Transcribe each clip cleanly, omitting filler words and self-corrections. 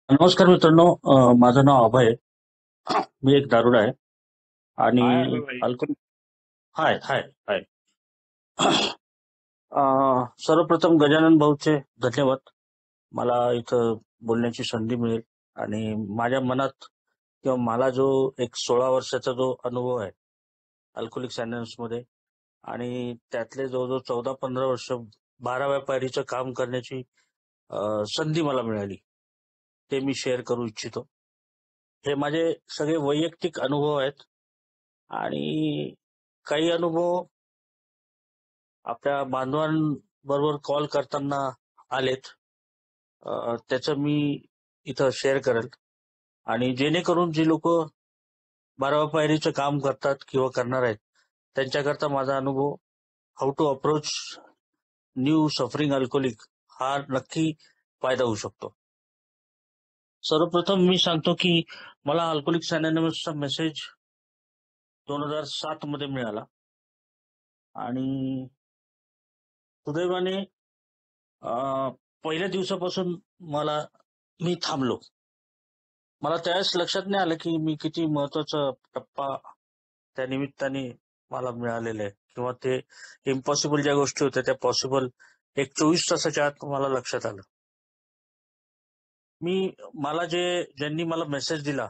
नमस्कार मित्रांनो. माझं नाव अभय आहे. मी एक दारुडा आहे आणि हाय अभय भाई. अल्कोहोल. हाय हाय हाय. सर्वप्रथम गजानन भाऊचे धन्यवाद. मला इथं बोलण्याची संधी मिळेल आणि माझ्या मनात किंवा मला जो एक 16 वर्षाचा जो अनुभव आहे अल्कोहोलिक्स अनॉनिमस मध्ये आणि त्यातले जवळजवळ 14-15 वर्ष 12व्या पायरीचं काम करण्याची संधी मला मिळाली, ते मी शेअर करू इच्छितो. हे माझे सगळे वैयक्तिक अनुभव आहेत आणि काही अनुभव आपल्या बांधवांबरोबर कॉल करताना आलेत. त्याचं मी इथं शेअर करेल आणि जेणेकरून जी लोक 12व्या पायरीचं काम करतात किंवा करणार आहेत त्यांच्याकरता माझा अनुभव how to approach new suffering alcoholic हा नक्की फायदा होऊ शकतो. सर्वप्रथम मी सांगतो की मला अल्कोहोलिक्स अनॉनिमसचा मेसेज 2007 मध्ये मिळाला आणि सुदैवाने पहिल्या दिवसापासून मी थांबलो. मला त्यावेळेस लक्षात नाही आलं की मी किती महत्वाचा टप्पा त्या निमित्ताने मला मिळालेला आहे किंवा ते इम्पॉसिबल ज्या गोष्टी होत्या त्या पॉसिबल एक 24 तासाच्या आत मला लक्षात आलं. मी मला ज्यांनी मला मेसेज दिला,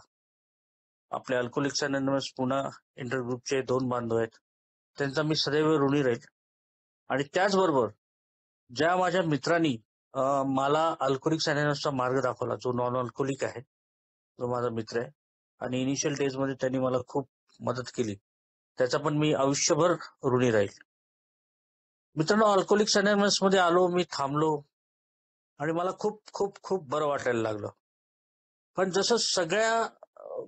आपले अल्कोहोलिक्स अनॉनिमस पुणा इंटरग्रुपचे 2 बांधव आहेत, त्यांचा मी सदैव ऋणी राहील. आणि त्याचबरोबर ज्या माझ्या मित्रांनी मला अल्कोहोलिक्स अनॉनिमसचा मार्ग दाखवला, जो नॉन अल्कोहोलिक आहे, जो माझा मित्र आहे आणि इनिशियल डेज मध्ये त्यांनी मला खूप मदत केली, त्याचा पण मी आयुष्यभर ऋणी राहील. मित्रांनो, अल्कोहोलिक्स अनॉनिमस मध्ये आलो, मी थांबलो आणि मला खूप खूप खूप बरं वाटायला लागलं. पण जसं सगळ्या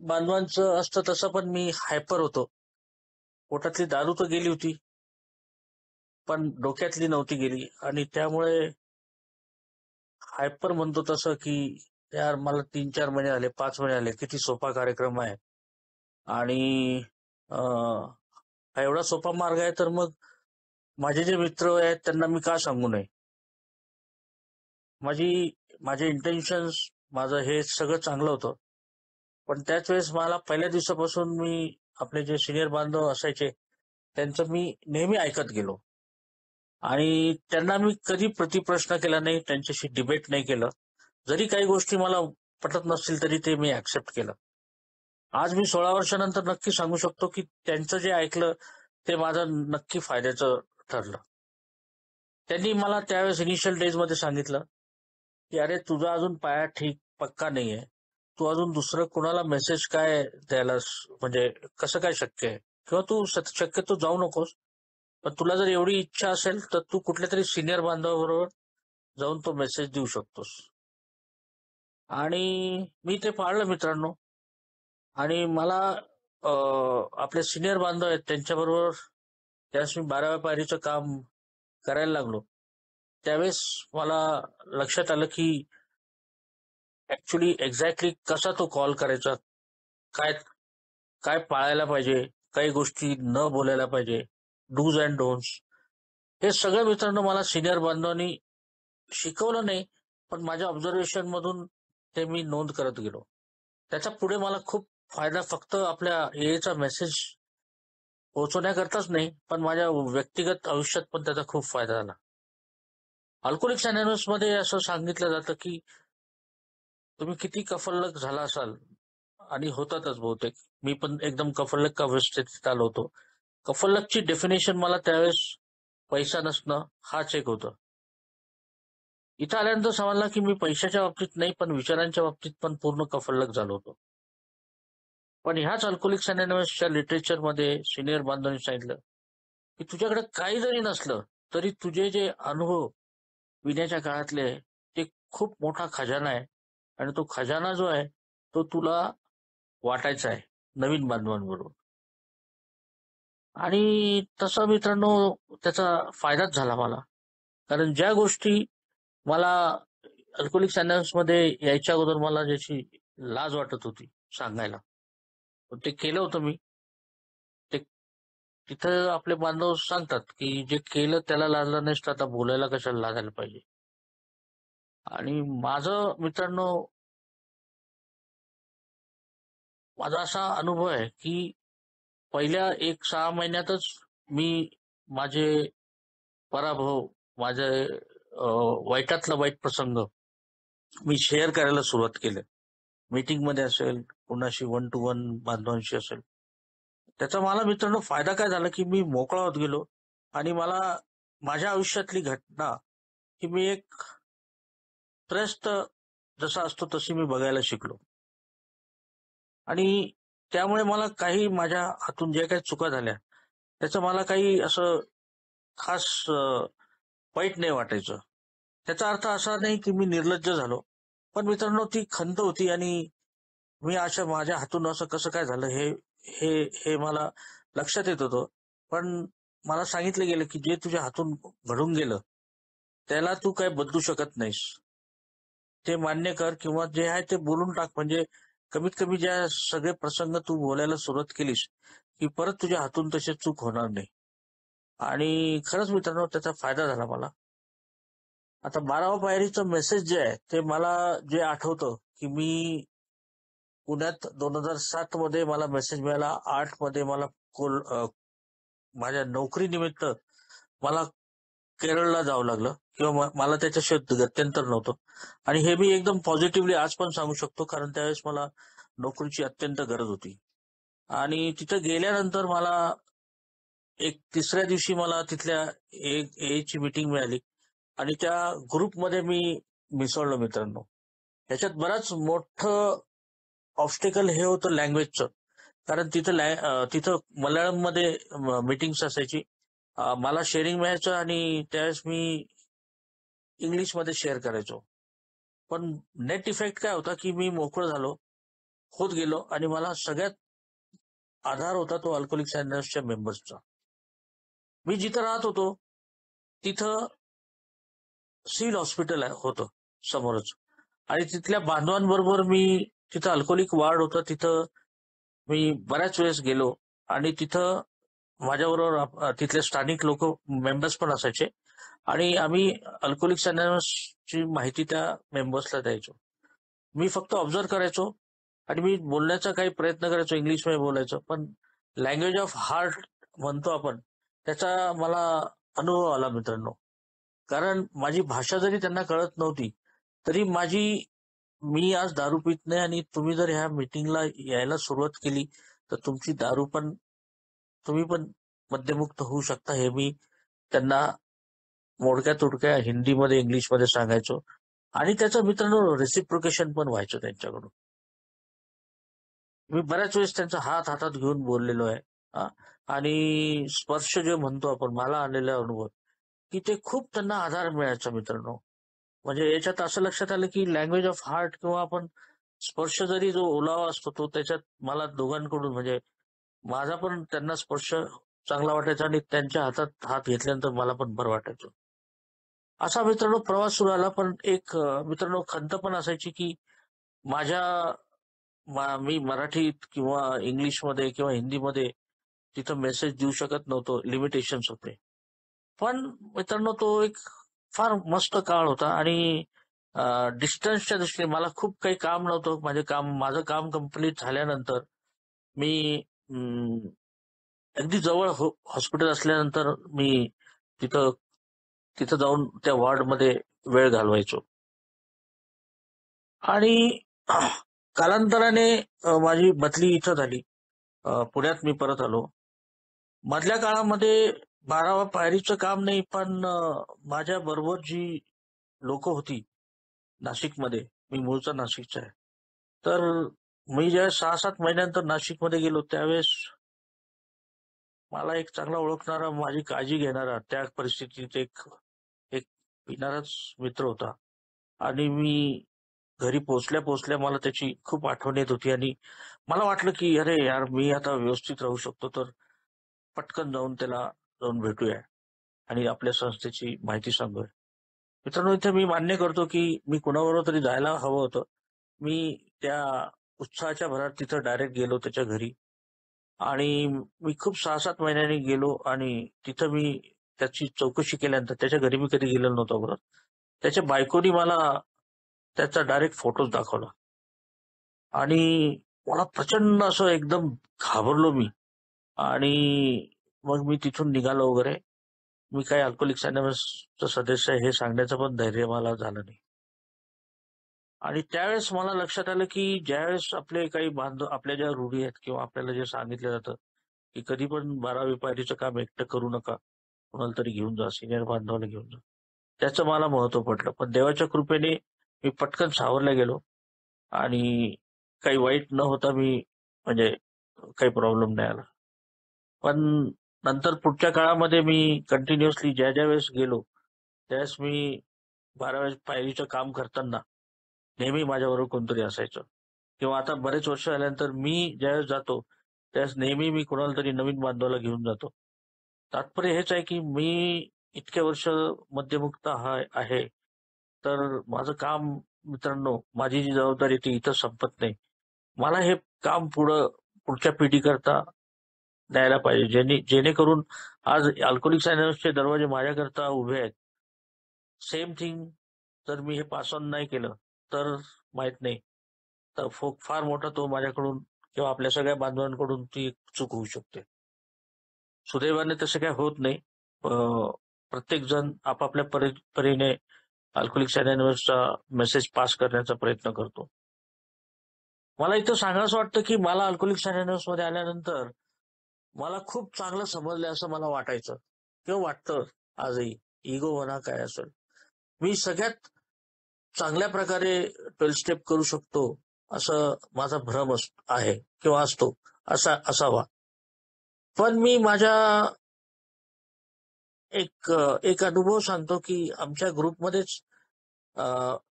बांधवांचं असतं तसं पण मी हायपर होतो. पोटातली दारू तर गेली होती पण डोक्यातली नव्हती गेली आणि त्यामुळे हायपर म्हणतो तसं की यार मला 3-4 महिने आले, 5 महिने आले, किती सोपा कार्यक्रम आहे आणि हा एवढा सोपा मार्ग आहे तर मग माझे जे मित्र आहेत त्यांना मी का सांगू नये. माझे इंटेन्शन्स, माझं हे सगळं चांगलं होतं. पण त्याच वेळेस मला पहिल्या दिवसापासून मी आपले जे सिनियर बांधव असायचे त्यांचं मी नेहमी ऐकत गेलो आणि त्यांना मी कधी प्रतिप्रश्न केला नाही, त्यांच्याशी डिबेट नाही केलं. जरी काही गोष्टी मला पटत नसतील तरी ते मी ऍक्सेप्ट केलं. आज मी 16 वर्षानंतर नक्की सांगू शकतो की त्यांचं जे ऐकलं ते माझं नक्की फायद्याचं ठरलं. त्यांनी मला त्यावेळेस इनिशियल डेज मध्ये सांगितलं की अरे तुझा अजून पाया ठीक पक्का नाहीये, तू अजून दुसरं कोणाला मेसेज काय द्यायला म्हणजे कसं काय शक्य आहे, किंवा तू शक्यतो जाऊ नकोस. पण तुला जर एवढी इच्छा असेल तर तू कुठल्या तरी सिनियर बांधवाबरोबर जाऊन तो मेसेज देऊ शकतोस. आणि मी ते पाळलं मित्रांनो. आणि मला आपले सिनियर बांधव आहेत त्यांच्याबरोबर त्यावेळेस मी 12व्या पायरीचं काम करायला लागलो. त्यावेळेस मला लक्षात आलं की ऍक्च्युली एक्झॅक्टली कसा तो कॉल करायचा, काय काय पाळायला पाहिजे, काही गोष्टी न बोलायला पाहिजे, डूज अँड डोंट्स. हे सगळं मित्रांनो मला सिनियर बांधवांनी शिकवलं नाही, पण माझ्या ऑब्झर्वेशन मधून ते मी नोंद करत गेलो. त्याचा पुढे मला खूप फायदा फक्त आपल्या एएचा मेसेज पोहोचवण्याकरताच नाही, पण माझ्या व्यक्तिगत आयुष्यात पण त्याचा खूप फायदा झाला. अल्कोहोलिक्स अनॉनिमस मध्ये असं सांगितलं जातं की तुम्ही किती कफल्लक झाला असाल, आणि होतातच बहुतेक. मी पण एकदम कफल्लक अवस्थेत आलो होतो. कफल्लकची डेफिनेशन मला त्यावेळेस पैसा नसणं हाच एक होतं. इथं आल्यानंतर समजला की मी पैशाच्या बाबतीत नाही पण विचारांच्या बाबतीत पण पूर्ण कफल्लक झालो होतो. पण ह्याच अल्कोहोलिक्स अनॉनिमसच्या लिटरेचरमध्ये सिनियर बांधवांनी सांगितलं की तुझ्याकडे काही जरी नसलं तरी तुझे जे अनुभव पिण्याच्या काळातले ते खूप मोठा खजाना आहे आणि तो खजाना जो आहे तो तुला वाटायचा आहे नवीन बांधवांबरोबर. आणि तसं मित्रांनो त्याचा फायदाच झाला मला. कारण ज्या गोष्टी मला अल्कोहोलिक्स अनॉनिमस मध्ये यायच्या अगोदर मला ज्याची लाज वाटत होती सांगायला, पण ते केलं होतं मी. ते तिथं आपले बांधव सांगतात की जे केलं त्याला लाजलं नाहीस तर आता बोलायला कशाला लाजायला पाहिजे. आणि माझं मित्रांनो माझा असा अनुभव आहे की पहिल्या 1-6 महिन्यातच मी माझे पराभव, माझे वाईटातला वाईट प्रसंग मी शेअर करायला सुरुवात केले. मीटिंग मध्ये असेल, कोणाशी वन टू वन बांधवांशी असेल. त्याचा मला मित्रांनो फायदा काय झाला की मी मोकळा होत गेलो आणि मला माझ्या आयुष्यातली घटना की मी एक त्रस्त जसा असतो तशी मी बघायला शिकलो. आणि त्यामुळे मला काही माझ्या हातून जे काही चुका झाल्या त्याचं मला काही असं खास वाईट नाही वाटायचं. त्याचा अर्थ असा नाही की मी निर्लज्ज झालो, पण मित्रांनो ती खंत होती आणि मी अशा माझ्या हातून असं कसं काय झालं हे हे हे मला लक्षात येत होतं. पण मला सांगितलं गेलं की जे तुझ्या हातून घडून गेलं त्याला तू काय बदलू शकत नाहीस. ते मान्य कर किंवा जे आहे ते बोलून टाक. म्हणजे कमीत कमी ज्या सगळे प्रसंग तू बोलायला सुरुवात केलीस की परत तुझ्या हातून तशी चूक होणार नाही. आणि खरंच मित्रांनो त्याचा फायदा झाला मला. आता 12व्या पायरीचं मेसेज जे आहे ते मला जे आठवतं की मी पुण्यात 2007 मध्ये मला मेसेज मिळाला. 8 मध्ये मला माझ्या नोकरीनिमित्त मला केरळला जावं लागलं किंवा मला त्याच्याशिवाय गत्यंतर नव्हतं. आणि हे मी एकदम पॉझिटिव्हली आज पण सांगू शकतो कारण त्यावेळेस मला नोकरीची अत्यंत गरज होती. आणि तिथं गेल्यानंतर मला एक तिसऱ्या दिवशी मला तिथल्या एक एची मीटिंग मिळाली आणि त्या ग्रुपमध्ये मी मिसळलो मित्रांनो. ह्याच्यात बराच मोठं ऑब्स्टिकल हे होतं लँग्वेजचं. कारण तिथं मल्याळम मध्ये मीटिंग्स असायची. मला शेअरिंग मिळायचं आणि त्यावेळेस मी इंग्लिशमध्ये शेअर करायचो. पण नेट इफेक्ट काय होता की मी मोकळं झालो, होत गेलो आणि मला सगळ्यात आधार होता तो अल्कोहोलिक्स अनोनिमसच्या मेंबर्सचा. मी जिथं राहत होतो तिथं सिव्हिल हॉस्पिटल होतं समोरच आणि तिथल्या बांधवांबरोबर मी तिथं अल्कोहोलिक वॉर्ड होतं तिथं मी बऱ्याच वेळेस गेलो आणि तिथं माझ्याबरोबर तिथले स्थानिक लोक मेंबर्स पण असायचे आणि आम्ही अल्कोहोलिक्स अनोनिमसची माहिती त्या मेंबर्सला द्यायचो. मी फक्त ऑब्झर्व करायचो आणि मी बोलण्याचा काही प्रयत्न करायचो, इंग्लिशमध्ये बोलायचो. पण लँग्वेज ऑफ हार्ट म्हणतो आपण त्याचा मला अनुभव आला मित्रांनो. कारण माझी भाषा जरी त्यांना कळत नव्हती तरी मी आज दारू पित नाही आणि तुम्ही जर ह्या मीटिंगला यायला सुरुवात केली तर तुमची दारू पण तुम्ही पण मद्यमुक्त होऊ शकता हे मी त्यांना मोडक्या तुडक्या हिंदीमध्ये इंग्लिशमध्ये सांगायचो. आणि त्याचं मित्रांनो रेसिप्रोकेशन पण व्हायचं त्यांच्याकडून. मी बऱ्याच वेळेस त्यांचा हात हातात घेऊन बोललेलो आहे. आणि स्पर्श जे म्हणतो आपण मला आलेला अनुभव की ते खूप त्यांना आधार मिळायचा मित्रांनो. म्हणजे याच्यात असं लक्षात आलं की लँग्वेज ऑफ हार्ट किंवा आपण स्पर्श जरी जो ओलावा असतो तो त्याच्यात मला दोघांकडून म्हणजे माझा पण त्यांना स्पर्श चांगला वाटायचा आणि त्यांच्या हातात हात घेतल्यानंतर मला पण बरं वाटायचं. असा मित्रांनो प्रवास सुरू आला. पण एक मित्रांनो खंत पण असायची की माझ्या मी मराठीत किंवा इंग्लिशमध्ये किंवा हिंदीमध्ये तिथं मेसेज देऊ शकत नव्हतो, लिमिटेशन्स होते. पण मित्रांनो तो एक फार मस्त काळ होता आणि डिस्टन्सच्या दृष्टीने मला खूप काही काम नव्हतं. माझं काम कंप्लीट झाल्यानंतर मी अगदी जवळ हॉस्पिटल असल्यानंतर मी तिथं तिथं जाऊन त्या वॉर्डमध्ये वेळ घालवायचो. आणि कालांतराने माझी बदली इथं झाली. पुण्यात मी परत आलो. मधल्या काळामध्ये 12व्या पायरीचं काम नाही, पण माझ्या बरोबर जी लोक होती नाशिकमध्ये, मी मूळचा नाशिकचा आहे. तर मी ज्या 6-7 महिन्यानंतर नाशिकमध्ये गेलो त्यावेळेस मला एक चांगला ओळखणारा, माझी काळजी घेणारा, त्या परिस्थितीत एक एक पिणाराच मित्र होता. आणि मी घरी पोचल्या पोचल्या मला त्याची खूप आठवण येत होती आणि मला वाटलं की अरे यार मी आता व्यवस्थित राहू शकतो तर पटकन जाऊन भेटूया आणि आपल्या संस्थेची माहिती सांगूया. मित्रांनो इथे मी मान्य करतो की मी कुणाबरोबर तरी जायला हवं होतं. मी त्या उत्साहाच्या भरात तिथं डायरेक्ट गेलो त्याच्या घरी आणि मी खूप 6-7 महिन्यांनी गेलो आणि तिथं मी त्याची चौकशी केल्यानंतर त्याच्या घरी मी कधी गेलेलो नव्हतो अगोदर. त्याच्या बायकोनी मला त्याचा डायरेक्ट फोटोज दाखवला आणि मला प्रचंड असं एकदम घाबरलो मी. आणि मग मी तिथून निघालो वगैरे. मी काही अल्कोहोलिक्स अनॉनिमसचा सदस्य आहे हे सांगण्याचं पण धैर्य मला झालं नाही. आणि त्यावेळेस मला लक्षात आलं की ज्यावेळेस आपले काही बांधव आपल्या ज्या रूढी आहेत किंवा आपल्याला जे सांगितलं जातं की कधी पण 12वी पायरीचं काम एकटं करू नका. कोणाला तरी घेऊन जा, सिनियर बांधवाला घेऊन जा. त्याचं मला महत्व पडलं. पण देवाच्या कृपेने मी पटकन सावरला गेलो आणि काही वाईट न होता मी म्हणजे काही प्रॉब्लेम नाही आला. पण नंतर पुढच्या काळामध्ये मी कंटिन्युअसली ज्या वेळेस गेलो, त्यावेळेस मी 12व्या पायरीचं काम करताना नेहमी माझ्याबरोबर कोणतरी असायचं. किंवा आता बरेच वर्ष झाल्यानंतर मी ज्यावेळेस जातो, त्यावेळेस नेहमी मी कोणाला तरी नवीन बांधवाला घेऊन जातो. तात्पर्य हेच आहे की मी इतके वर्ष मद्यमुक्त आहे, तर माझं काम मित्रांनो, माझी जी जबाबदारी ती इथं संपत नाही. मला हे काम पुढच्या पिढीकरता द्यायला पाहिजे. जेणेकरून आज अल्कोहोलिक्स अनॉनिमसचे दरवाजे माझ्याकरता उभे आहेत. सेम थिंग जर मी हे पास ऑन नाही केलं, तर माहित नाही. तर फार मोठा तो माझ्याकडून किंवा आपल्या सगळ्या बांधवांकडून ती एक चूक होऊ शकते. सुदैवाने तसं काही होत नाही. प्रत्येक जण आपापल्या परीने अल्कोहोलिक्स अनॉनिमसचा मेसेज पास करण्याचा प्रयत्न करतो. मला इथं सांगावसं वाटतं की मला अल्कोहोलिक्स अनॉनिमस मध्ये आल्यानंतर मला खूप चांगलं समजलं असं मला वाटायचं किंवा वाटतं आजही. इगो म्हणा काय असेल, मी सगळ्यात चांगल्या प्रकारे 12 स्टेप करू शकतो असं माझा भ्रम आहे किंवा असतो, असावा. पण मी माझ्या एक अनुभव सांगतो की आमच्या ग्रुपमध्येच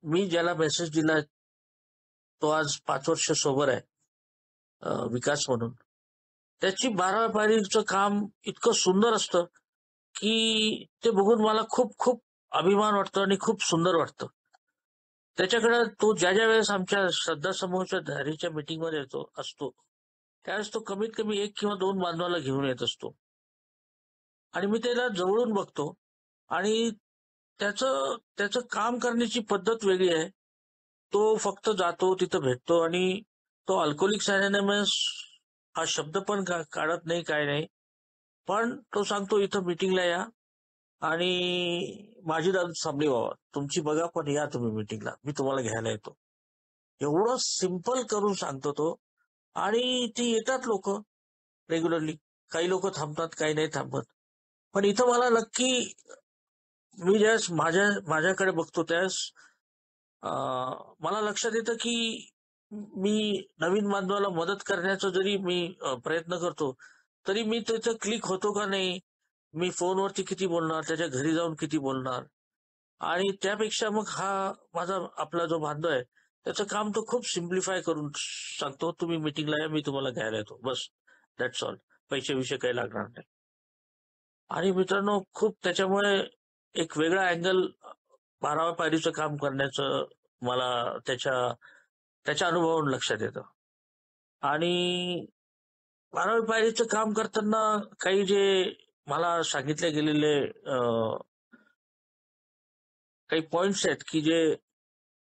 मी ज्याला मेसेज दिला तो आज 5 वर्ष सोबर आहे, विकास म्हणून. त्याची 12व्या पायरीचं काम इतकं सुंदर असतं की ते बघून मला खूप खूप अभिमान वाटतो आणि खूप सुंदर वाटतं. त्याच्याकडे तो ज्या वेळेस आमच्या श्रद्धा समूहाच्या धारीच्या मीटिंगमध्ये असतो, त्यावेळेस तो कमीत कमी 1 किंवा 2 बांधवाला घेऊन येत असतो. आणि मी त्याला जवळून बघतो आणि त्याचं त्याचं काम करण्याची पद्धत वेगळी आहे. तो फक्त जातो, तिथं भेटतो आणि तो अल्कोहोलिक्स अनॉनिमस हा शब्द पण काढत नाही, काय नाही. पण तो सांगतो इथं मीटिंगला या आणि माझी दाद थांबली बाबा. तुमची बघा पण या तुम्ही मीटिंगला. मी तुम्हाला घ्यायला येतो. एवढं सिंपल करून सांगतो तो. आणि ती येतात लोक रेग्युलरली. काही लोक थांबतात, काही नाही थांबत. पण इथं मला नक्की मी ज्यावेळेस माझ्याकडे बघतो त्यावेळेस मला लक्षात येतं की मी नवीन बांधवाला मदत करण्याचा जरी मी प्रयत्न करतो, तरी मी त्याचं क्लिक होतो का नाही, मी फोनवरती किती बोलणार, त्याच्या घरी जाऊन किती बोलणार. आणि त्यापेक्षा मग हा माझा आपला जो बांधव आहे त्याचं काम तो खूप सिम्प्लिफाय करून सांगतो, तुम्ही मीटिंगला या, मी तुम्हाला घ्यायला येतो, बस दॅट्स ऑल. पैसे विषय काही लागणार नाही. आणि मित्रांनो, खूप त्याच्यामुळे एक वेगळा अँगल 12व्या पायरीचं काम करण्याचं मला त्याच्या त्याच्या अनुभवावरून लक्षात येतं. आणि 12वी पायरीचं काम करताना काही जे मला सांगितले गेलेले काही पॉइंट्स आहेत की जे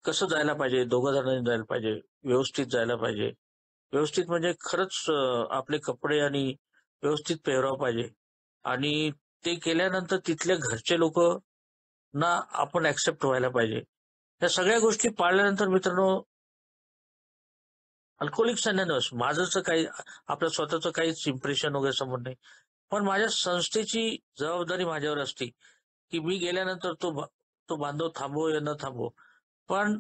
कसं जायला पाहिजे, दोघं जणांनी जायला पाहिजे, व्यवस्थित जायला पाहिजे. व्यवस्थित म्हणजे खरंच आपले कपडे आणि व्यवस्थित पेहराव पाहिजे. आणि ते केल्यानंतर तिथल्या घरचे लोक ना आपण ऍक्सेप्ट व्हायला पाहिजे. या सगळ्या गोष्टी पाळल्यानंतर मित्रांनो, अल्कोहोलिक्स अनॉनिमस माझं काही आपलं स्वतःचं काहीच इम्प्रेशन वगैरे समोर नाही. पण माझ्या संस्थेची जबाबदारी माझ्यावर असते की मी गेल्यानंतर तो बांधव थांबवो या न थांबवो, पण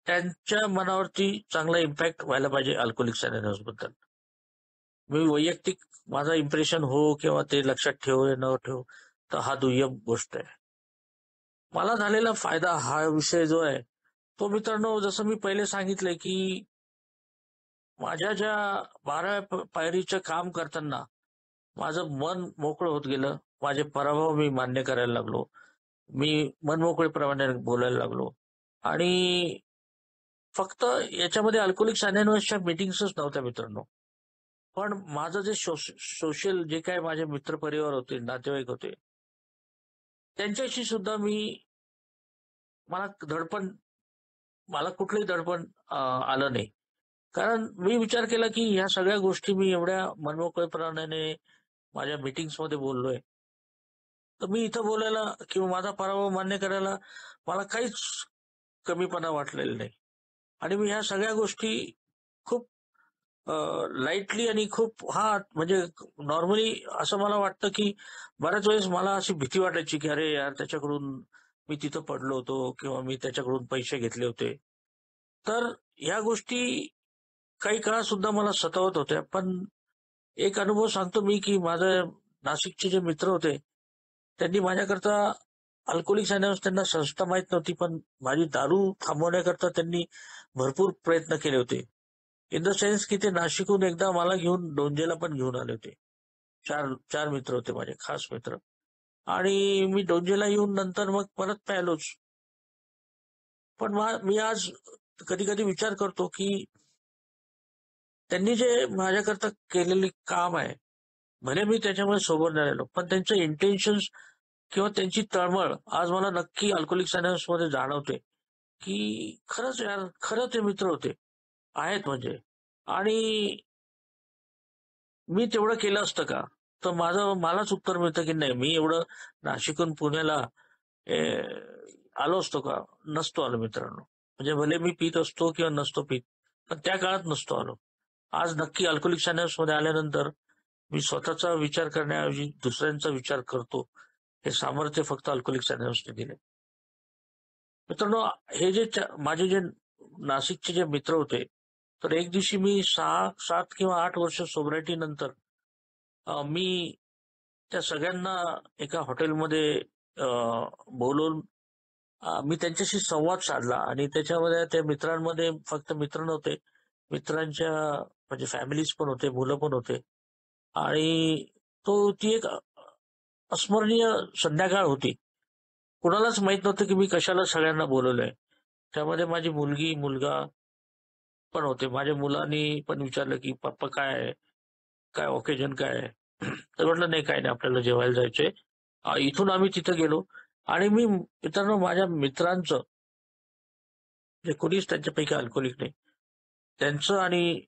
त्यांच्या मनावरती चांगला इम्पॅक्ट व्हायला पाहिजे अल्कोहोलिक्स अनॉनिमस बद्दल. मी वैयक्तिक माझा इम्प्रेशन हो किंवा ते लक्षात ठेवू या न ठेवू, तर हा दुय्यम गोष्ट आहे. मला झालेला फायदा हा विषय जो आहे तो मित्रांनो, जसं मी पहिले सांगितलंय की माझ्या ज्या 12व्या पायरीचं काम करताना माझं मन मोकळं होत गेलं. माझे पराभव मी मान्य करायला लागलो. मी मनमोकळेप्रमाणे बोलायला लागलो. आणि फक्त याच्यामध्ये अल्कोहोलिक्स अनॉनिमसच्या मीटिंग्सच नव्हत्या मित्रांनो. पण माझं जे सोशल जे काय माझे मित्रपरिवार होते, नातेवाईक होते, त्यांच्याशी सुद्धा मला दडपण मला कुठलंही दडपण आलं नाही. कारण मी विचार केला की ह्या सगळ्या गोष्टी मी एवढ्या मनमोकळेपणाने माझ्या मीटिंग्समध्ये बोललोय, तर मी इथं बोलायला किंवा माझा पराभव मान्य करायला मला काहीच कमीपणा वाटलेला नाही. आणि मी ह्या सगळ्या गोष्टी खूप लाईटली आणि खूप म्हणजे नॉर्मली असं मला वाटतं की बऱ्याच वेळेस मला अशी भीती वाटायची की अरे यार त्याच्याकडून मी तिथं पडलो होतो किंवा मी त्याच्याकडून पैसे घेतले होते. तर ह्या गोष्टी काही काळ सुद्धा मला सतावत होत्या. पण एक अनुभव सांगतो मी की माझे नाशिकचे जे मित्र होते, त्यांनी माझ्याकरता अल्कोहोलिक्स अनॉनिमस त्यांना संस्था माहीत नव्हती, पण माझी दारू थांबवण्याकरता त्यांनी भरपूर प्रयत्न केले होते. इन द सेन्स की ते नाशिकहून एकदा मला घेऊन डोंजेला पण घेऊन आले होते. चार चार मित्र होते माझे खास मित्र. आणि मी डोंजेला येऊन नंतर मग परत प्यायलोच. पण मी आज कधी कधी विचार करतो की त्यांनी जे माझ्याकरता केलेले काम आहे, भले मी त्याच्यामुळे सोबर नाही राहिलो, पण त्यांचं इंटेन्शन्स किंवा त्यांची तळमळ आज मला नक्की अल्कोहोलिक्स अनॉनिमस मध्ये जाणवते, की खरंच यार, खरं ते मित्र होते, आहेत म्हणजे. आणि मी तेवढं केलं असतं का? तर मलाच उत्तर मिळतं की नाही, मी एवढं नाशिकहून पुण्याला ए, आलो असतो का? नसतो आलो मित्रांनो. म्हणजे भले मी पित असतो किंवा नसतो पित, पण त्या काळात नसतो आलो. आज नक्की अल्कोहोलिक्स अनॉनिमस मध्ये आल्यानंतर मी स्वतःचा विचार करण्याऐवजी दुसऱ्यांचा विचार करतो. हे सामर्थ्य फक्त अल्कोहोलिक्स अनॉनिमसने दिले. मित्रांनो, हे माझे जे नाशिकचे जे मित्र होते, तर एक दिवशी मी 6-7 किंवा 8 वर्ष सोबरायटी नंतर मी त्या सगळ्यांना एका हॉटेलमध्ये बोलवून मी त्यांच्याशी संवाद साधला आणि त्याच्यामध्ये त्या मित्रांमध्ये फक्त मित्र नव्हते. मित्रांच्या म्हणजे फॅमिलीज पण होते, मुलं पण होते. आणि ती एक अस्मरणीय संध्याकाळ होती. कुणालाच माहित नव्हतं की मी कशाला सगळ्यांना बोलवलंय. त्यामध्ये माझी मुलगी, मुलगा पण होते. माझ्या मुलांनी पण विचारलं की "पप्पा काय आहे? काय ओकेजन काय आहे?" तर म्हटलं, "नाही, काही नाही, आपल्याला जेवायला जायचंय." इथून आम्ही तिथं गेलो आणि मी मित्रांनो माझ्या मित्रांचं, जे कोणीच त्यांच्यापैकी अल्कोहोलिक नाही, त्यांचं आणि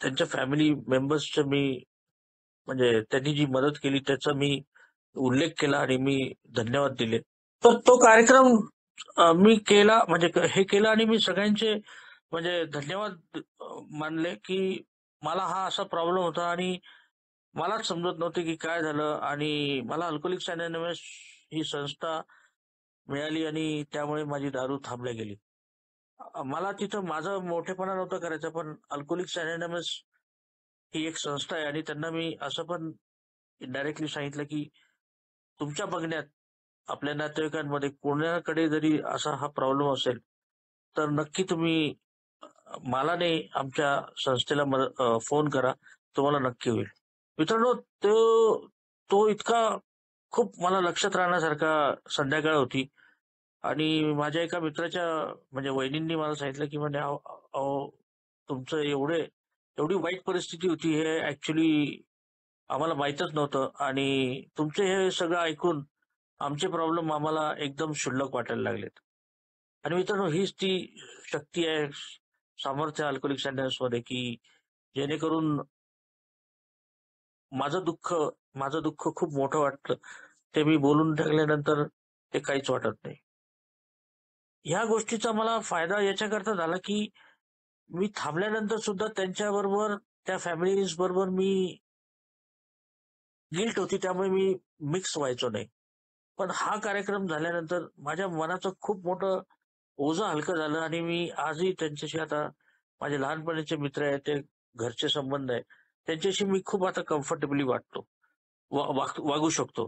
त्यांच्या फॅमिली मेंबर्सचं मी म्हणजे त्यांनी जी मदत केली त्याचा मी उल्लेख केला आणि मी धन्यवाद दिले. तर तो कार्यक्रम मी केला म्हणजे हे केलं आणि मी सगळ्यांचे म्हणजे धन्यवाद मानले की मला हा असा प्रॉब्लेम होता आणि मलाच समजत नव्हते की काय झालं आणि मला अल्कोहोलिक्स अनॉनिमस ही संस्था मिळाली आणि त्यामुळे माझी दारू थांबल्या गेली. मला तिथं माझा मोठेपणा नव्हता करायचा, पण अल्कोहोलिक्स अनॉनिमस ही एक संस्था आहे आणि त्यांना मी असं पण इनडायरेक्टली सांगितलं की तुमच्या बघण्यात आपल्या नातेवाईकांमध्ये कोणाकडे जरी असा हा प्रॉब्लेम असेल, तर नक्की तुम्ही मला नाही, आमच्या संस्थेला फोन करा. तुम्हाला नक्की होईल. मित्रांनो, तो इतका खूप मला लक्षात राहण्यासारखा संध्याकाळ होती आणि माझ्या एका मित्राच्या म्हणजे वहिनींनी मला सांगितलं, की म्हणे "अहो अहो, तुमचं एवढी वाईट परिस्थिती होती हे ॲक्चुअली आम्हाला माहीतच नव्हतं आणि तुमचे हे सगळं ऐकून आमचे प्रॉब्लेम आम्हाला एकदम क्षुल्लक वाटायला लागलेत." आणि मित्रांनो, हीच ती शक्ती आहे, सामर्थ्य अल्कोहोलिक्स अनॉनिमसमध्ये, की जेणेकरून माझं दुःख माझं दुःख खूप मोठं वाटतं. ते मी बोलून टाकल्यानंतर ते काहीच वाटत नाही. ह्या गोष्टीचा मला फायदा याच्याकरता झाला, की मी थांबल्यानंतर सुद्धा त्यांच्याबरोबर, त्या फॅमिलीज बरोबर मी गिल्ट होती त्यामुळे मी मिक्स व्हायचो नाही. पण हा कार्यक्रम झाल्यानंतर माझ्या मनाचं खूप मोठं ओझं हलकं झालं आणि मी आजही त्यांच्याशी आता माझे लहानपणीचे मित्र आहेत, ते घरचे संबंध आहे. त्यांच्याशी मी खूप आता कम्फर्टेबली वाटतो. वागू शकतो.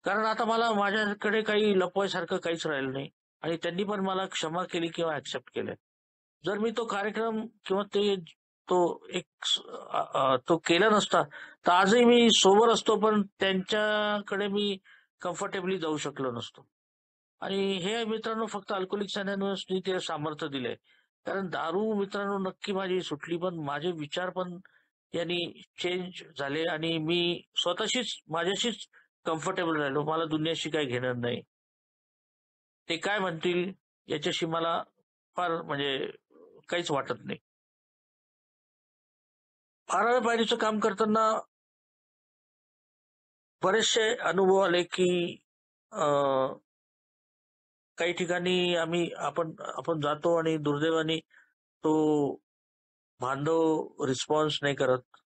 कारण आता मला माझ्याकडे काही लपवायसारखं काहीच राहिलं नाही आणि त्यांनी पण मला क्षमा केली किंवा ऍक्सेप्ट केलंय. जर मी तो कार्यक्रम किंवा तो तो केला नसता, तर आजही मी सोबर असतो, पण त्यांच्याकडे मी कम्फर्टेबली जाऊ शकलो नसतो. आणि हे मित्रांनो फक्त अल्कोहोलिक्स अनॉनिमसनी ते सामर्थ्य दिलंय. कारण दारू मित्रांनो नक्की माझी सुटली, पण माझे विचार पण यांनी चेंज झाले आणि मी माझ्याशीच कम्फर्टेबल राहिलो. मला दुनियाशी काही घेणं नाही. ते काय म्हणतील याच्याशी मला फार म्हणजे काहीच वाटत नाही. 12व्या पायरीचं काम करताना बरेचसे अनुभव आले की काही ठिकाणी आपण आपण जातो आणि दुर्दैवाने तो बांधव रिस्पॉन्स नाही करत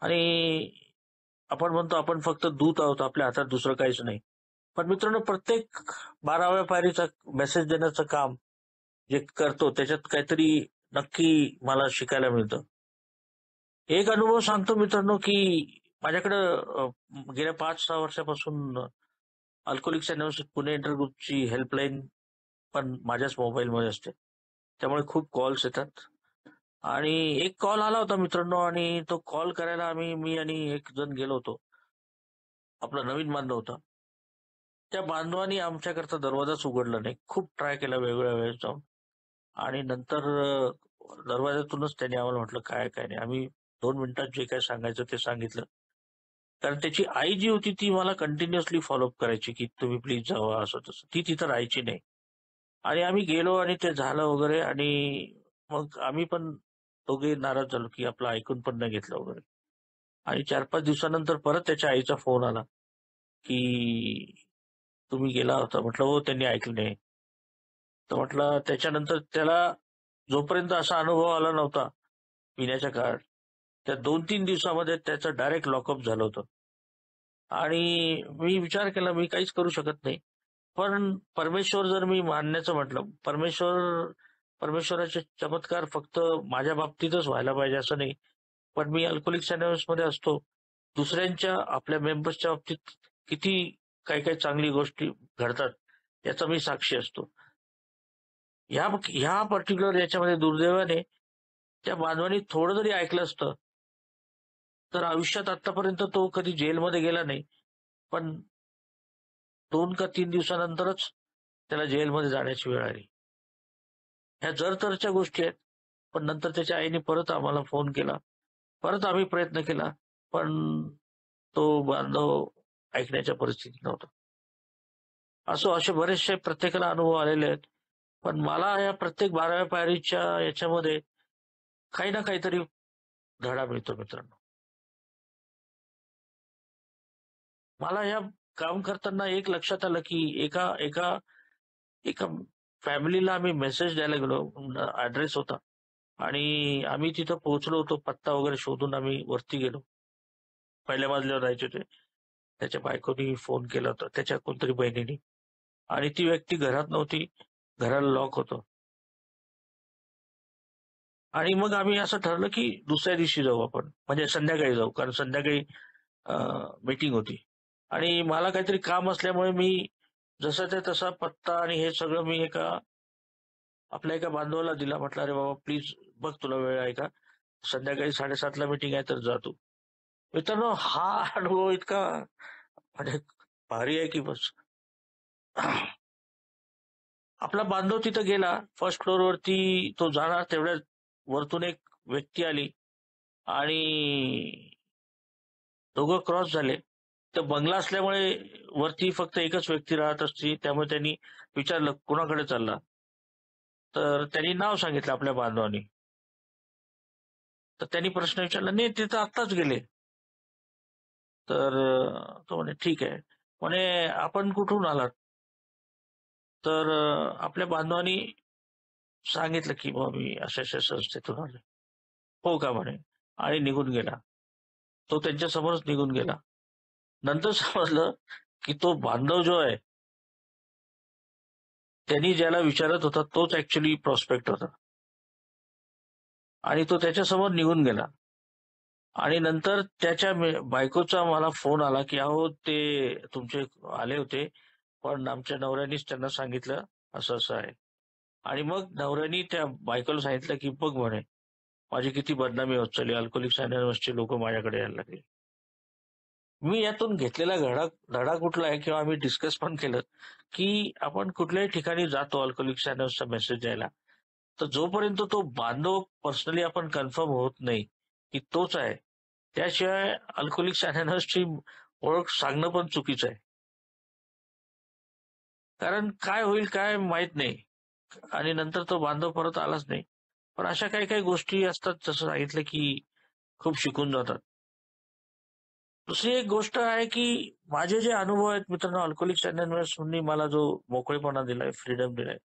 आणि आपण म्हणतो आपण फक्त दूत आहोत, आपल्या हातात दुसरं काहीच नाही. पण मित्रांनो, प्रत्येक 12व्या पायरीचा मेसेज देण्याचं काम जे करतो त्याच्यात काहीतरी नक्की मला शिकायला मिळतं. एक अनुभव सांगतो मित्रांनो, की माझ्याकडं गेल्या 5-6 वर्षापासून अल्कोहोलिक्स अनोनिमस पुणे इंटरग्रुपची हेल्पलाईन पण माझ्याच मोबाईलमध्ये असते. त्यामुळे खूप कॉल्स येतात आणि एक कॉल आला होता मित्रांनो आणि तो कॉल करायला मी आणि एक जण गेलो होतो. आपला नवीन बांधव होता. त्या बांधवानी आमच्याकरता दरवाजाच उघडला नाही. खूप ट्राय केला वेगवेगळ्या वेळेस जाऊन आणि नंतर दरवाजातूनच त्याने आम्हाला म्हटलं काय काय नाही. आम्ही 2 मिनिटात जे काय सांगायचं ते सांगितलं. कारण त्याची आई जी होती ती मला कंटिन्युअसली फॉलोअप करायची, की तुम्ही प्लीज जावा असं तसं. ती तिथं राहायची नाही. आणि आम्ही गेलो आणि ते झालं वगैरे आणि मग आम्ही पण दोघे नाराज झालो, की आपलं ऐकून पण नाही घेतलं वगैरे. आणि 4-5 दिवसानंतर परत त्याच्या आईचा फोन आला, की तुम्ही गेला होता. म्हटलं हो, त्यांनी ऐकलं नाही. तर म्हटलं त्याच्यानंतर त्याला जोपर्यंत असा अनुभव आला नव्हता पिण्याच्या काळात, त्या 2-3 दिवसामध्ये त्याचं डायरेक्ट लॉकअप झालं होतं. आणि मी विचार केला मी काहीच करू शकत नाही. पण परमेश्वर जर मी मानण्याचं म्हटलं, परमेश्वराचे चमत्कार फक्त माझ्या बाबतीतच व्हायला पाहिजे असं नाही. पण मी अल्कोहोलिक्स अनोनिमसमध्ये असतो. दुसऱ्यांच्या आपल्या मेंबर्सच्या बाबतीत किती काही चांगली गोष्टी घडतात याचा मी साक्षी असतो. ह्या पर्टिक्युलर याच्यामध्ये दुर्दैवाने त्या बांधवांनी थोडं जरी ऐकलं असतं, तर आयुष्यात आतापर्यंत तो कधी जेलमध्ये गेला नाही. पण 2 का 3 दिवसानंतरच त्याला जेलमध्ये जाण्याची वेळ आली. ह्या जर-तरच्या गोष्टी आहेत. पण नंतर त्याच्या आईने परत आम्हाला फोन केला. परत आम्ही प्रयत्न केला. पण तो बांधव ऐकण्याच्या परिस्थितीत नव्हता. असे बरेचसे प्रत्येकाला अनुभव आलेले आहेत. पण मला या प्रत्येक 12व्या पायरीच्या याच्यामध्ये काही ना काहीतरी धडा मिळतो मित्रांनो. मला या काम करताना एक लक्षात आलं, की एका एका एका फॅमिलीला आम्ही मेसेज द्यायला गेलो. ॲड्रेस होता आणि आम्ही तिथं पोहोचलो होतो. पत्ता वगैरे शोधून आम्ही वरती गेलो. पहिल्या मजल्यावर राहायचे ते. त्याच्या बायकोनी फोन केला होता, त्याच्या कोणतरी बहिणीनी आणि ती व्यक्ती घरात नव्हती. घराला लॉक होतं. आणि मग आम्ही असं ठरवलं, की दुसऱ्या दिवशी जाऊ आपण. म्हणजे संध्याकाळी जाऊ. कारण संध्याकाळी मीटिंग होती. आणि मला काहीतरी काम असल्यामुळे मी जसा त्या तसा पत्ता आणि हे सगळं मी आपल्या एका बांधवाला दिला. म्हटलं, "अरे बाबा प्लीज बघ तुला वेळ आहे का? संध्याकाळी 7:30ला मीटिंग आहे तर जा तू." मित्रांनो, हा अनुभव इतका म्हणजे भारी आहे की बस. आपला बांधव तिथं गेला. फर्स्ट फ्लोअरवरती तो जाणार तेवढ्यात वरतून एक व्यक्ती आली आणि दोघं क्रॉस झाले. तर बंगला असल्यामुळे वरती फक्त एकच व्यक्ती राहत असते. त्यामुळे त्यांनी विचारलं, "कुणाकडे चालला?" तर त्यांनी नाव सांगितलं आपल्या बांधवानी. तर त्यांनी प्रश्न विचारला, "नाही, ते तर आत्ताच गेले." तर तो म्हणे, "ठीक आहे." म्हणे, "आपण कुठून आलात?" तर आपल्या बांधवानी सांगितलं, की "बुवा मी अशा-अशा संस्थेतून आलोय." "हो का?" म्हणे आणि निघून गेला. तो त्यांच्यासमोरच निघून गेला. नंतर समजलं, की तो बांधव जो आहे, त्यांनी ज्याला विचारत होता तोच ॲक्चुअली प्रॉस्पेक्ट होता आणि तो त्याच्यासमोर निघून गेला. आणि नंतर त्याच्या बायकोचा मला फोन आला, की "अहो ते तुमचे आले होते, पण आमच्या नवऱ्यानीच त्यांना सांगितलं असं-असं आहे." आणि मग नवऱ्यानी त्या बायकोला सांगितलं, की "बघ," म्हणे, "माझी किती बदनामी होत चालली. अल्कोहोलिक्स अनोनिमसचे लोकं माझ्याकडे यायला लागले." मी यातून घेतलेला धडा धडा कुठला आहे किंवा आम्ही डिस्कस पण केलं, की आपण कुठल्याही ठिकाणी जातो अल्कोहोलिक्स अनोनिमसचा मेसेज द्यायला, तर जोपर्यंत तो बांधव पर्सनली आपण कन्फर्म होत नाही, की तोच आहे, त्याशिवाय अल्कोहोलिक्स अनोनिमसची ओळख सांगणं पण चुकीचं आहे. कारण काय होईल काय माहीत नाही आणि नंतर तो बांधव परत आलाच नाही. पण अशा काही-काही गोष्टी असतात जसं सांगितलं, की खूप शिकून जातात. दुसरी एक गोष्ट आहे की माझे जे अनुभव आहेत मित्रांनो, अल्कोहोलिक्स अनॉनिमसनी मला जो मोकळेपणा दिलाय, फ्रीडम दिलाय,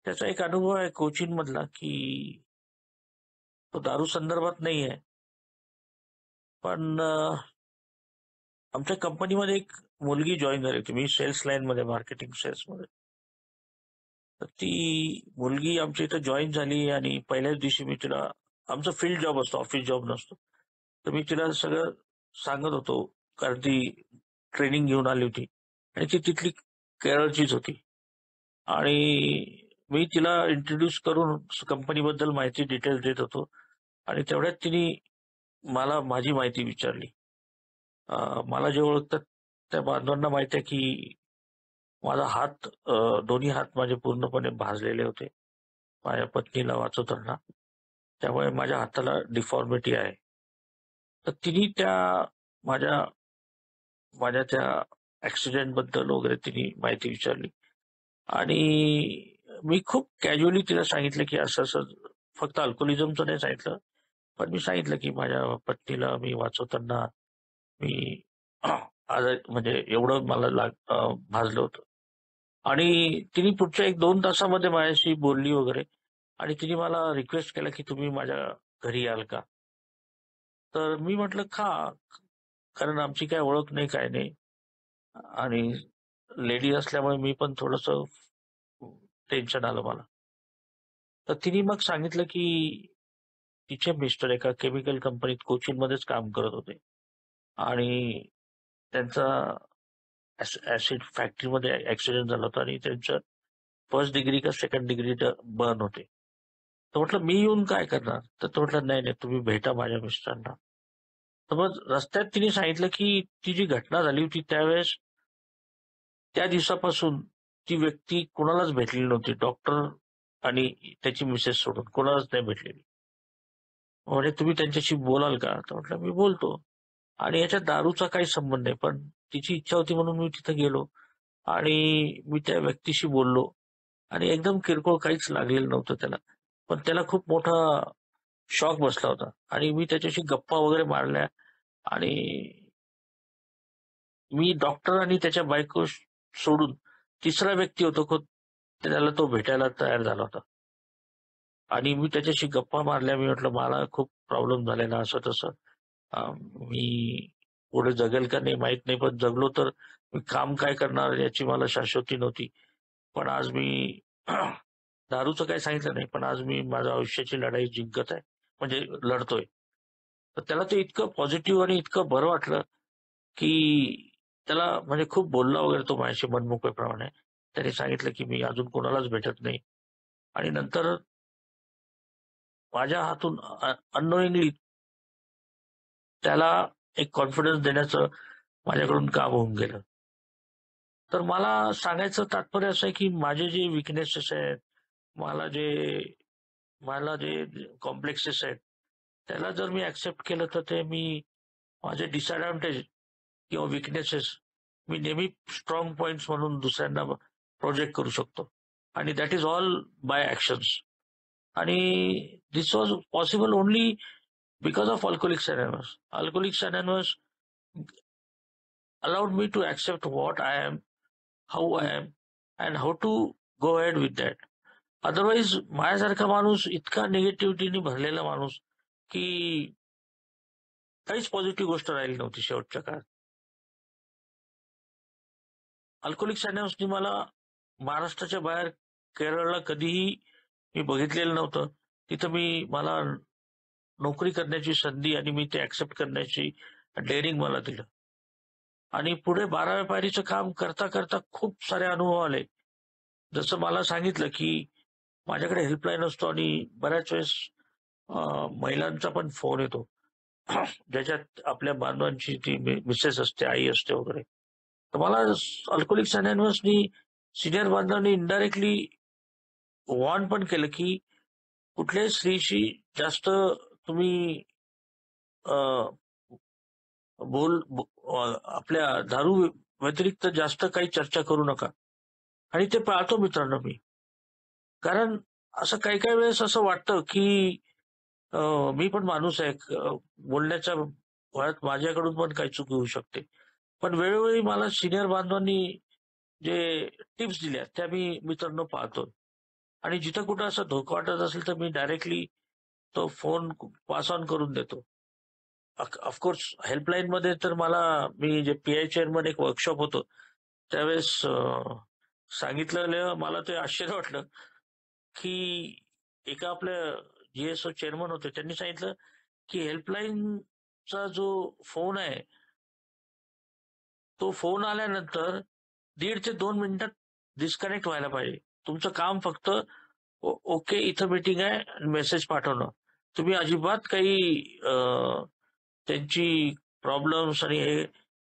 त्याचा एक अनुभव आहे कोचीन मधला की तो दारू संदर्भात नाही आहे. पण आमच्या कंपनीमध्ये एक मुलगी जॉईन झाली होती. मी सेल्स लाईन मध्ये, मार्केटिंग सेल्स मध्ये. तर ती मुलगी आमच्या इथं जॉईन झाली आणि पहिल्याच दिवशी मी तिला, आमचा फील्ड जॉब असतो, ऑफिस जॉब नसतो, तर मी तिला सगळं सांगत होतो. कारण ती ट्रेनिंग घेऊन आली होती आणि ती तिथली केरळचीच होती. आणि मी तिला इंट्रोड्यूस करून कंपनीबद्दल माहिती डिटेल्स देत होतो आणि तेवढ्यात तिने मला माझी माहिती विचारली. मला जे ओळखतात त्या बांधवांना माहिती आहे की माझा हात, दोन्ही हात माझे पूर्णपणे भाजलेले होते माझ्या पत्नीला वाचवताना. त्यामुळे माझ्या हाताला डिफॉर्मिटी आहे. तर तिने त्या माझ्या माझ्या त्या ऍक्सिडेंट बद्दल वगैरे तिने माहिती विचारली आणि मी खूप कॅज्युअली तिला सांगितलं की असं असं, फक्त अल्कोहोलिझमचं नाही सांगितलं, पण मी सांगितलं की माझ्या पत्नीला मी वाचवताना मी म्हणजे एवढं मला भाजलं होतं. आणि तिने पुढच्या 1-2 तासामध्ये माझ्याशी बोलली वगैरे आणि तिने मला रिक्वेस्ट केला की तुम्ही माझ्या घरी याल का? तर मी म्हटलं का? कारण आमची काय ओळख नाही, काय नाही. आणि लेडी असल्यामुळे मी पण थोडस टेन्शन आलं मला. तर तिने मग सांगितलं की तिचे मिस्टर एका केमिकल कंपनीत कोचीन मध्येच काम करत होते आणि त्यांचा ऍसिड फॅक्टरीमध्ये ऍक्सिडेंट झाला होता आणि त्यांचं फर्स्ट डिग्री का सेकंड डिग्री बर्न होते. तर म्हटलं मी येऊन काय करणार? तर तो म्हटलं नाही नाही, तुम्ही भेटा माझ्या मिस्टरांना. तर मग रस्त्यात तिने सांगितलं की ती जी घटना झाली होती त्यावेळेस, त्या दिवसापासून ती व्यक्ती कोणालाच भेटलेली नव्हती. डॉक्टर आणि त्याची मिसेस सोडून कोणालाच नाही भेटलेली. म्हणजे तुम्ही त्यांच्याशी बोलाल का? तर म्हटलं मी बोलतो. आणि याच्यात दारूचा काही संबंध नाही, पण तिची इच्छा होती म्हणून मी तिथे गेलो आणि मी त्या व्यक्तीशी बोललो आणि एकदम किरकोळ, काहीच लागलेलं नव्हतं त्याला. पण त्याला खूप मोठा शॉक बसला होता आणि मी त्याच्याशी गप्पा वगैरे मारल्या आणि मी डॉक्टर आणि त्याच्या बायको सोडून तिसरा व्यक्ती होतो त्याला तो भेटायला तयार झाला होता. आणि मी त्याच्याशी गप्पा मारल्या. मी म्हटलं मला खूप प्रॉब्लेम झाले ना, असं तसं. मी पुढे जगेल का नाही माहित नाही, पण जगलो तर मी काम काय करणार याची मला शाश्वती नव्हती. पण आज मी दारूचं काही सांगितलं नाही, पण आज मी माझ्या आयुष्याची लढाई जिंकत आहे, म्हणजे लढतोय. तर त्याला ते इतकं पॉझिटिव्ह आणि इतकं बरं वाटलं की त्याला म्हणजे खूप बोलला वगैरे तो माझ्याशी मनमोकळेपणाने. त्याने सांगितलं की मी अजून कोणालाच भेटत नाही आणि नंतर माझ्या हातून अननोइंगली त्याला एक कॉन्फिडन्स देण्याचं माझ्याकडून काम होऊन गेलं. तर मला सांगायचं तात्पर्य असं आहे की माझे जे विकनेसेस आहेत, मला जे मला जे कॉम्प्लेक्सेस आहेत, त्याला जर मी ऍक्सेप्ट केलं तर ते मी माझे डिसएडव्हान्टेज किंवा विकनेसेस मी नेहमी स्ट्रॉंग पॉइंट्स म्हणून दुसऱ्यांना प्रोजेक्ट करू शकतो. आणि that is all by actions. आणि this was possible only because of alcoholics anonymous. Alcoholics anonymous allowed me to accept what I am, how I am, and how to go ahead with that. Otherwise माझ्यासारखा माणूस, इतका निगेटिव्हिटीने भरलेला माणूस, की काहीच positive गोष्ट राहिली नव्हती शेवटच्या काळात. अल्कोहोलिक्स अनॉनिमसनी मला महाराष्ट्राच्या बाहेर केरळला कधीही मी बघितलेलं नव्हतं. तिथं मला नोकरी करण्याची संधी आणि मी ते ऍक्सेप्ट करण्याची डेअरिंग मला दिलं. आणि पुढे 12व्या पायरीचं काम करता करता खूप सारे अनुभव आले. जसं मला सांगितलं की माझ्याकडे हेल्पलाईन असतो आणि बऱ्याच वेळेस महिलांचा पण फोन येतो ज्याच्यात आपल्या बांधवांची ती मिसेस असते, आई असते वगैरे. तर मला अल्कोहोलिक्स अनॉनिमसनी सिनियर बांधवांनी इनडायरेक्टली वॉर्न पण केलं की कुठल्याही स्त्रीशी जास्त तुम्ही आपल्या दारू व्यतिरिक्त जास्त काही चर्चा करू नका. आणि ते पाळतो मित्रांनो मी. कारण असं काही काही वेळेस असं वाटतं की मी पण माणूस आहे. बोलण्याच्या वयात माझ्याकडून पण काही चूक होऊ शकते. पण वेळोवेळी मला सीनियर बांधवांनी जे टिप्स दिल्या त्या मी मित्रांनो पाळतो. आणि जिथं कुठं असा धोका वाटत असेल तर मी डायरेक्टली तो फोन पास ऑन करून देतो. ऑफकोर्स हेल्पलाईनमध्ये तर मी जे पी-आय चेअरमन एक वर्कशॉप होतं त्यावेळेस सांगितलेलं मला ते आश्चर्य वाटलं, की एका आपल्या जी-एस-ओ चेअरमन होते त्यांनी सांगितलं, की हेल्पलाईनचा जो फोन आहे, तो फोन आल्यानंतर 1.5 ते 2 मिनिटात डिस्कनेक्ट व्हायला पाहिजे. तुमचं काम फक्त ओके इथं मीटिंग आहे आणि मेसेज पाठवणं. तुम्ही अजिबात काही त्यांची प्रॉब्लेम्स आणि हे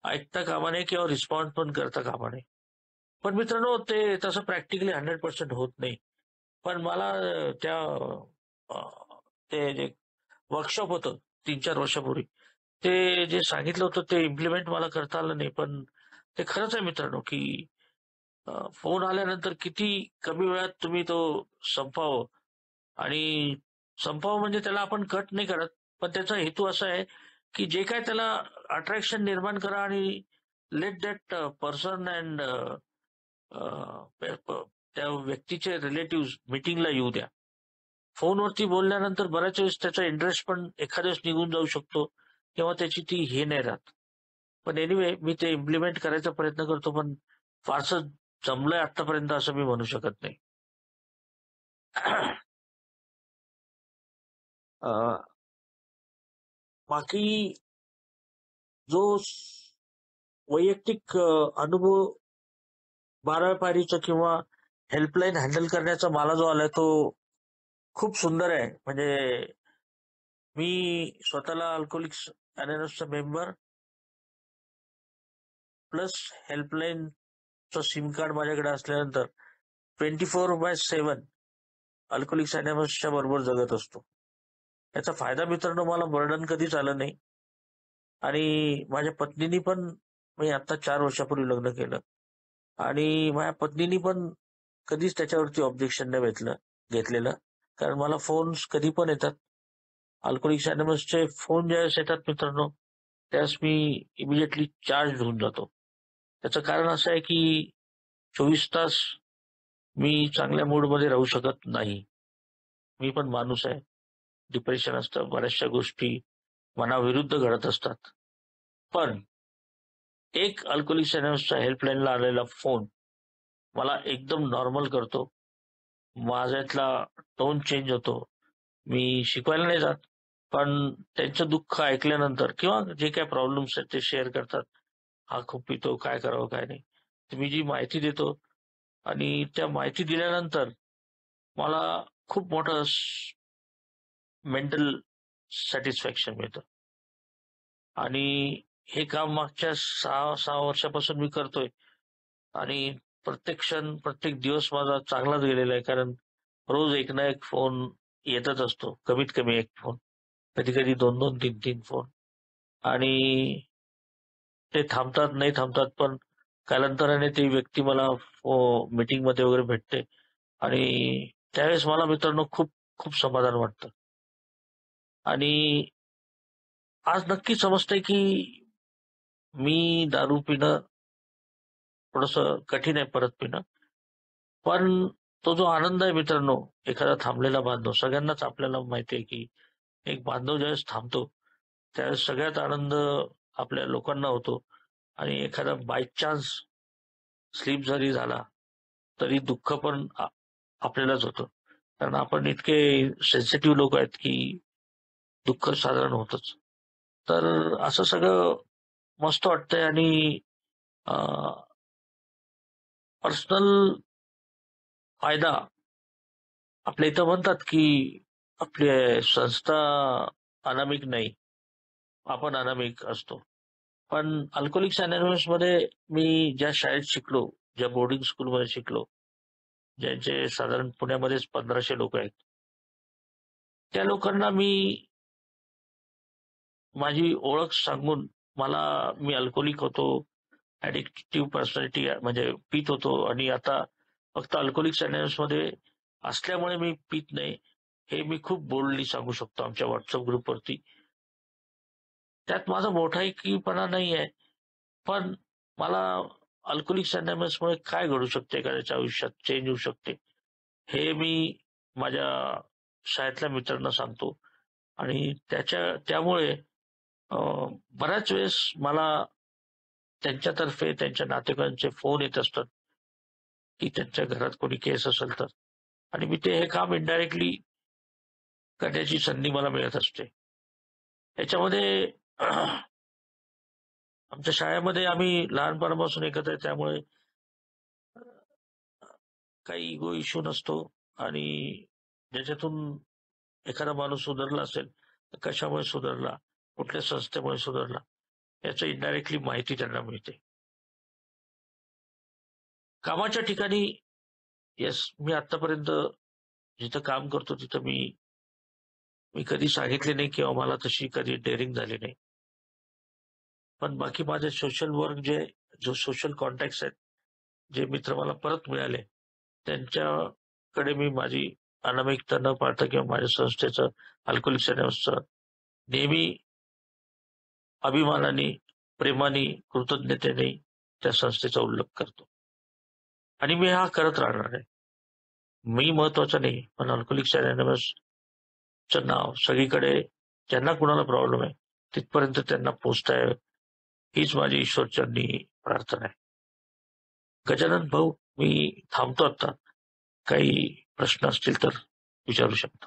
ऐकता कामा नये किंवा रिस्पॉन्ड पण करता कामा नये. पण मित्रांनो ते तसं प्रॅक्टिकली 100% होत नाही. पण मला त्या ते जे वर्कशॉप होतं 3-4 वर्षापूर्वी, ते जे सांगितलं होतं ते इम्प्लिमेंट मला करता आलं नाही. पण ते खरंच आहे मित्रांनो, की फोन आल्यानंतर किती कमी वेळात तुम्ही तो संपवावं आणि संपावं म्हणजे त्याला आपण कट नाही करत, पण त्याचा हेतू असा आहे, की जे काय त्याला अट्रॅक्शन निर्माण करा आणि लेट दॅट पर्सन अँड त्या व्यक्तीचे रिलेटिव्ह मीटिंगला येऊ द्या. फोनवरती बोलल्यानंतर बऱ्याच वेळेस त्याचा इंटरेस्ट पण एखाद्या वेळेस निघून जाऊ शकतो किंवा त्याची ती हे नाही राहत. पण एनिवे मी ते इम्प्लिमेंट करायचा प्रयत्न करतो, पण फारसं जमलंय आतापर्यंत असं मी म्हणू शकत नाही. अ, बाकी जो वैयक्तिक अनुभव 12व्या पायरीचा किंवा हेल्पलाईन हँडल करण्याचा मला जो आलाय तो खूप सुंदर आहे. म्हणजे मी स्वतःला अल्कोहोलिक्स अनोनिमसचा मेंबर प्लस हेल्पलाईनचं सिम कार्ड माझ्याकडे असल्यानंतर 24/7 अल्कोहोलिक्स अनोनिमसच्या बरोबर जगत असतो. याचा फायदा मित्रांनो मला बर्डन कधीच आलं नाही. आणि माझ्या पत्नीनी पण मी आता 4 वर्षापूर्वी लग्न केलं आणि माझ्या पत्नीनी पण कधीच त्याच्यावरती ऑब्जेक्शन नाही घेतलेलं. कारण मला फोन्स कधी पण येतात. अल्कोहोलिक्स अनोनिमसचे फोन ज्यावेळेस येतात मित्रांनो, त्यावेळेस मी इमिडिएटली चार्ज होऊन जातो. त्याचं कारण असं आहे की 24 तास मी चांगल्या मूडमध्ये राहू शकत नाही. मी पण माणूस आहे. डिप्रेशन असतं, बऱ्याचशा गोष्टी मनाविरुद्ध घडत असतात. पण एक अल्कोहोलिक्स अनोनिमसच्या हेल्पलाईनला आलेला फोन मला एकदम नॉर्मल करतो. माझ्यातला टोन चेंज होतो. मी शिकवायला नाही जात, पण त्यांचं दुःख ऐकल्यानंतर किंवा जे काही प्रॉब्लेम्स आहेत ते शेअर करतात. हा खूप पितो, काय करावं काय नाही. तर मी जी माहिती देतो आणि त्या माहिती दिल्यानंतर मला खूप मोठं मेंटल सॅटिस्फॅक्शन मिळतं. आणि हे काम मागच्या 6 वर्षापासून मी करतोय आणि प्रत्येक क्षण, प्रत्येक दिवस माझा चांगलाच गेलेला आहे. कारण रोज एक ना एक फोन येतच असतो. कमीत कमी एक फोन. कधी-कधी 2-2, 3-3 फोन. आणि ते थांबतात, नाही थांबतात, पण कालांतराने ती व्यक्ती मला मीटिंगमध्ये वगैरे भेटते आणि त्यावेळेस मला मित्रांनो खूप खूप समाधान वाटतं. आणि आज नक्की समजतंय की मी दारू पिणं थोडंसं कठीण आहे परत पिणं. पण तो जो आनंद आहे मित्रांनो, एखादा थांबलेला बांधव सगळ्यांनाच आपल्याला माहिती आहे की एक बांधव ज्यावेळेस थांबतो, त्यावेळेस सगळ्यात आनंद आपल्या लोकांना होतो आणि एखादा बाय चान्स स्लीप जरी झाला, तरी दुःख पण आपल्यालाच होतं. कारण आपण इतके सेन्सिटिव्ह लोक आहेत की दुःख साधारण होतच. तर असं सगळं मस्त वाटतंय आणि पर्सनल फायदा आपल्या इथं म्हणतात की आपली संस्था अनामिक नाही, आपण अनामिक असतो. पण अल्कोहोलिक्स अनॉनिमसमध्ये मी ज्या शाळेत शिकलो, ज्या बोर्डिंग स्कूलमध्ये शिकलो, ज्यांचे साधारण पुण्यामध्येच 1,500 लोक आहेत. त्या लोकांना मी माझी ओळख सांगून मी अल्कोहोलिक होतो, ॲडिक्टिव्ह पर्सनॅलिटी म्हणजे पीत होतो आणि आता फक्त अल्कोहोलिक्स अनॉनिमसमध्ये असल्यामुळे मी पीत नाही. हे मी खूप बोल्डली सांगू शकतो आमच्या व्हॉट्सअप ग्रुपवरती. त्यात माझा मोठाईकीपणा नाहीये, पण मला अल्कोहोलिक्स अनॉनिमसमुळे काय घडू शकते एखाद्याच्या आयुष्यात, चेंज होऊ शकते, हे मी माझ्या शाळेतल्या मित्रांना सांगतो आणि त्यामुळे अ, बऱ्याच वेळेस मला त्यांच्यातर्फे त्यांच्या नातेवाईकांचे फोन येत असतात, की त्यांच्या घरात कोणी केस असेल तर आणि मी हे काम इनडायरेक्टली करण्याची संधी मला मिळत असते. याच्यामध्ये आमच्या शाळेमध्ये आम्ही लहानपणापासून एकत्र आहे त्यामुळे काही इगो इश्यू नसतो आणि ज्याच्यातून एखादा माणूस सुधारला असेल, तर कशामुळे सुधारला, कुठल्या संस्थेमुळे सुधारला, याची इनडायरेक्टली माहिती त्यांना मिळते. कामाच्या ठिकाणी येस, मी आत्तापर्यंत जिथं काम करतो तिथं मी मी कधी सांगितले नाही किंवा मला तशी कधी डेअरिंग झाली नाही. पण बाकी माझे सोशल वर्क जो सोशल कॉन्टॅक्ट्स आहेत, जे मित्र मला परत मिळाले, त्यांच्याकडे मी माझी अनामिकता न पाळता किंवा माझ्या संस्थेचं अल्कोहोलिक्स अनॉनिमसचं नेहमी अभिमानाने, प्रेमाने, कृतज्ञतेने त्या संस्थेचा उल्लेख करतो आणि मी हा करत राहणार आहे. मी महत्वाचा नाही, पण अल्कोहोलिक्स अनॉनिमसचं नाव सगळीकडे ज्यांना कुणाला प्रॉब्लेम आहे, तिथपर्यंत त्यांना पोहोचता यावं, हीच माझी ईश्वरचरणी प्रार्थना आहे. गजानन भाऊ, मी थांबतो आता. काही प्रश्न असतील तर विचारू शकता.